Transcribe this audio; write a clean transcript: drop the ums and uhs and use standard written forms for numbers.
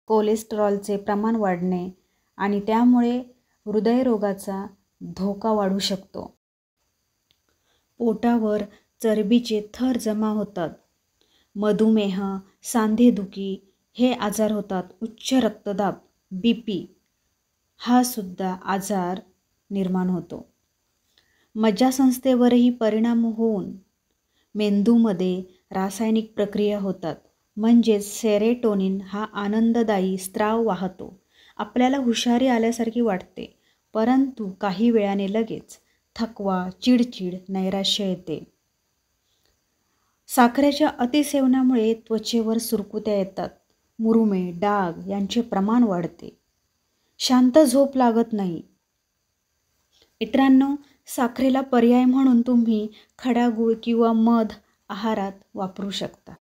कोलेस्टेरॉलचे प्रमाण वाढणे आणि त्यामुळे हृदयरोगाचा धोका वाढू शकतो. पोटावर चरबीचे थर जमा होतात. मधुमेह, सांधेदुखी हे आजार होतात. उच्च रक्तदाब BP हा सुद्धा आजार निर्माण होतो. मज्जासंस्थेवरही परिणाम होऊन मेंदूमध्ये रासायनिक प्रक्रिया होतात. म्हणजेच सेरोटोनिन हा आनंददायी स्राव वाहतो. आपल्याला हुशारी आल्यासारखी वाटते, परंतु काही वेळाने लगेच थकवा, चिडचिड, नैराश्य येते. साखरेच्या अतिसेवनामुळे त्वचेवर सुरकुत्या येतात. मुरुमे, डाग यांचे प्रमाण वाढते. शांत झोप लागत नाही. मित्रांनो, साखरेला पर्याय म्हणून तुम्ही खडा गूळ किंवा मध आहारात वापरू शकता.